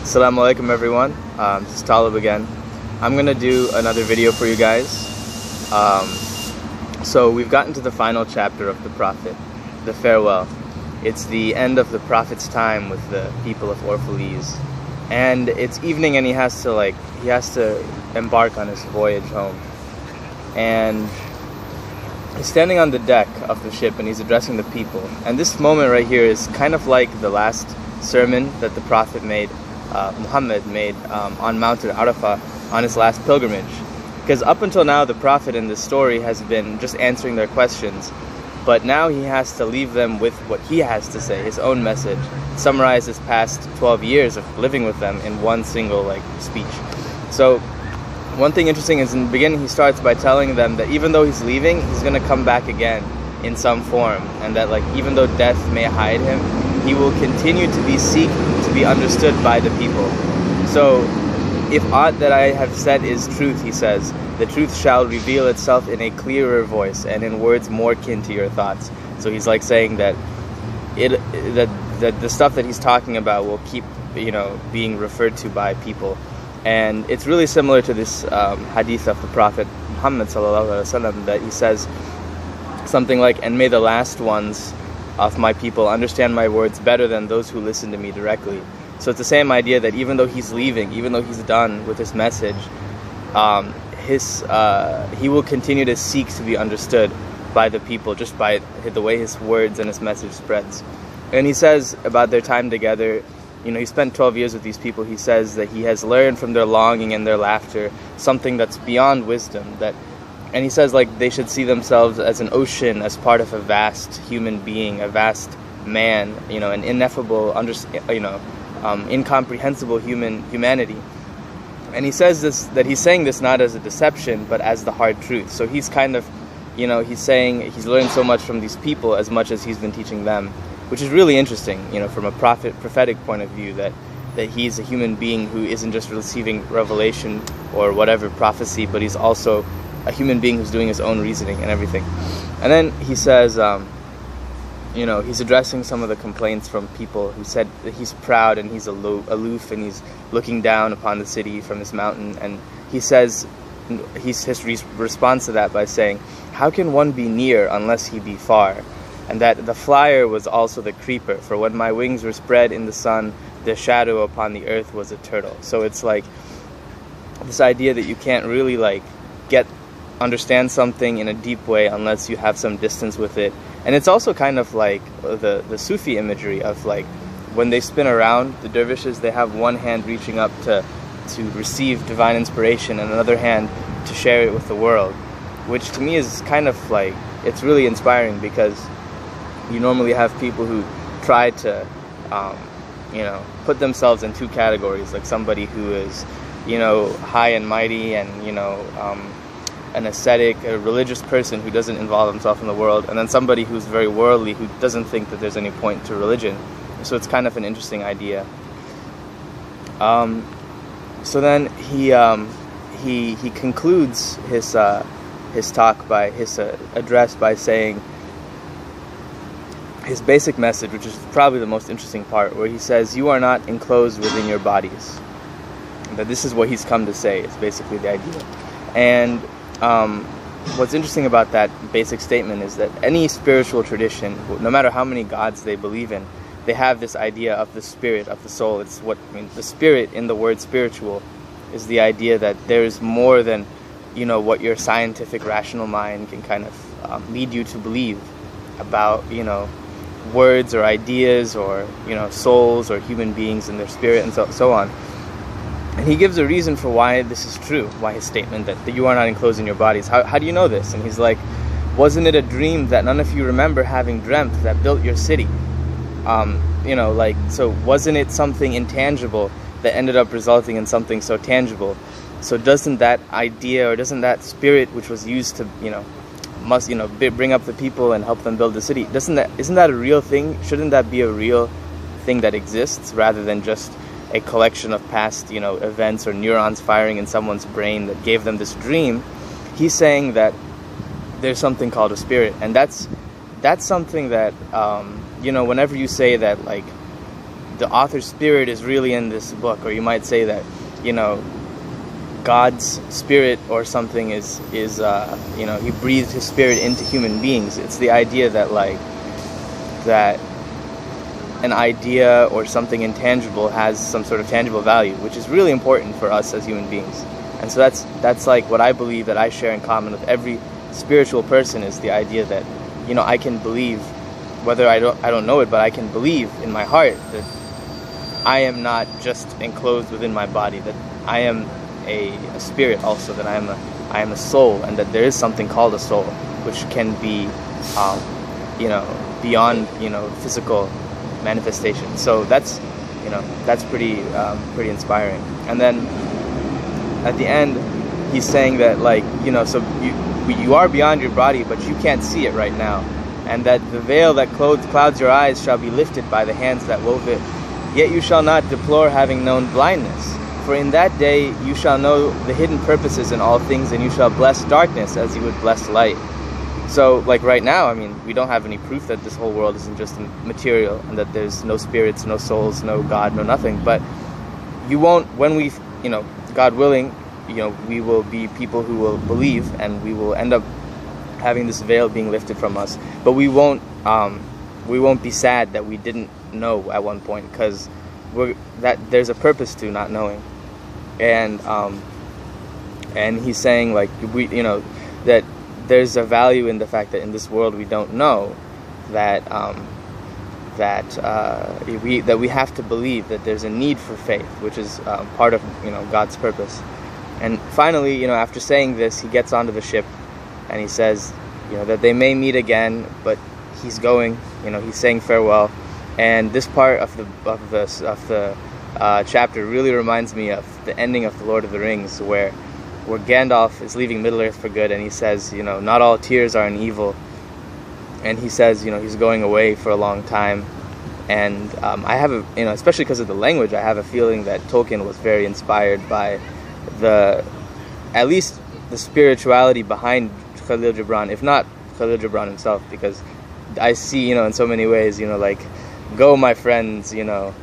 Assalamu alaikum everyone, this is Thalib again. I'm gonna do another video for you guys. So we've gotten to the final chapter of the Prophet, the farewell. It's the end of the Prophet's time with the people of Orphalese. And it's evening and he has to embark on his voyage home. And he's standing on the deck of the ship and he's addressing the people. And this moment right here is kind of like the last sermon that the Prophet made, Muhammad made on Mount Arafah on his last pilgrimage. Because up until now the Prophet in this story has been just answering their questions, but now he has to leave them with what he has to say, his own message, summarize his past 12 years of living with them in one single speech. So one thing interesting is in the beginning he starts by telling them that even though he's leaving, he's going to come back again in some form, and that even though death may hide him, he will continue to be understood by the people. So if aught that I have said is truth, he says, the truth shall reveal itself in a clearer voice and in words more kin to your thoughts. So he's saying that that the stuff that he's talking about will keep being referred to by people. And it's really similar to this hadith of the Prophet Muhammad sallallahu alaihi wasallam, that he says something like, and may the last ones of my people understand my words better than those who listen to me directly. So it's the same idea that even though he's leaving, even though he's done with his message, he will continue to seek to be understood by the people just by the way his words and his message spreads. And he says about their time together, he spent 12 years with these people. He says that he has learned from their longing and their laughter something that's beyond wisdom. And he says they should see themselves as an ocean, as part of a vast human being, a vast man, an ineffable, incomprehensible humanity. And he says that he's saying this not as a deception, but as the hard truth. So he's he's saying he's learned so much from these people as much as he's been teaching them, which is really interesting, from a prophetic point of view, that he's a human being who isn't just receiving revelation or whatever prophecy, but he's also a human being who's doing his own reasoning and everything. And then he says, he's addressing some of the complaints from people who said that he's proud and he's aloof and he's looking down upon the city from this mountain. And he says, his responds to that by saying, how can one be near unless he be far? And that the flyer was also the creeper, for when my wings were spread in the sun, the shadow upon the earth was a turtle. So it's this idea that you can't really understand something in a deep way unless you have some distance with it. And it's also kind of like the Sufi imagery of when they spin around, the dervishes, they have one hand reaching up to receive divine inspiration and another hand to share it with the world, which to me is kind of it's really inspiring, because you normally have people who try to put themselves in two categories, like somebody who is high and mighty and an ascetic, a religious person who doesn't involve himself in the world, and then somebody who's very worldly, who doesn't think that there's any point to religion. So it's kind of an interesting idea. So then he concludes his talk by his address by saying his basic message, which is probably the most interesting part, where he says, you are not enclosed within your bodies. That this is what he's come to say. It's basically the idea. And what's interesting about that basic statement is that any spiritual tradition, no matter how many gods they believe in, they have this idea of the spirit, of the soul. It's the spirit in the word spiritual is the idea that there is more than what your scientific rational mind can kind of lead you to believe about words or ideas or souls or human beings and their spirit and so on. And he gives a reason for why this is true, why his statement that you are not enclosed in your bodies. How do you know this? And he's like, wasn't it a dream that none of you remember having dreamt that built your city? So wasn't it something intangible that ended up resulting in something so tangible? So doesn't that idea, or doesn't that spirit which was used to, bring up the people and help them build the city, isn't that a real thing? Shouldn't that be a real thing that exists rather than just a collection of past, events or neurons firing in someone's brain that gave them this dream? He's saying that there's something called a spirit, and that's something that, whenever you say that, the author's spirit is really in this book, or you might say that, you know, God's spirit or something is you know, he breathed his spirit into human beings. It's the idea that, like, that an idea or something intangible has some sort of tangible value, which is really important for us as human beings. And so that's like what I believe that I share in common with every spiritual person, is the idea that, you know, I can believe, whether I don't know it, but I can believe in my heart that I am not just enclosed within my body, that I am a spirit also, that I am a soul, and that there is something called a soul, which can be, you know, beyond, you know, physical manifestation. So that's, you know, that's pretty inspiring. And then at the end, he's saying that, like, you know, so you are beyond your body, but you can't see it right now, and that the veil that clouds your eyes shall be lifted by the hands that wove it. Yet you shall not deplore having known blindness. For in that day you shall know the hidden purposes in all things, and you shall bless darkness as you would bless light. So, like, right now, I mean, we don't have any proof that this whole world isn't just material, and that there's no spirits, no souls, no God, no nothing. But you won't, when we, you know, God willing, you know, we will be people who will believe, and we will end up having this veil being lifted from us. But we won't be sad that we didn't know at one point, because that there's a purpose to not knowing. And he's saying, like, we, you know, that there's a value in the fact that in this world we don't know, that we have to believe that there's a need for faith, which is part of, you know, God's purpose. And finally, you know, after saying this, he gets onto the ship, and he says, you know, that they may meet again, but he's going, you know, he's saying farewell. And this part of the chapter really reminds me of the ending of The Lord of the Rings, where Gandalf is leaving Middle-earth for good, and he says, you know, not all tears are an evil. And he says, you know, he's going away for a long time. And I have a, you know, especially because of the language, I have a feeling that Tolkien was very inspired by at least the spirituality behind Khalil Gibran, if not Khalil Gibran himself, because I see, you know, in so many ways, you know, like, go my friends, you know,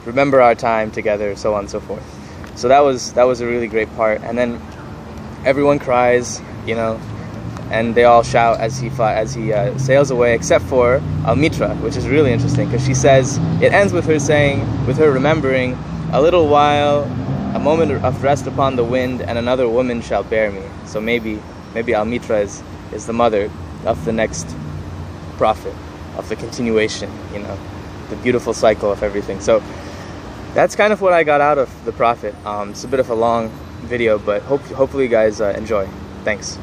remember our time together, so on and so forth. So that was a really great part. And then everyone cries, you know, and they all shout as he sails away, except for Almitra, which is really interesting, because she says, it ends with her saying, with her remembering, a little while, a moment of rest upon the wind, and another woman shall bear me. So maybe Almitra is the mother of the next prophet, of the continuation, you know, the beautiful cycle of everything. So that's kind of what I got out of the prophet. It's a bit of a long video, but hopefully you guys enjoy. Thanks.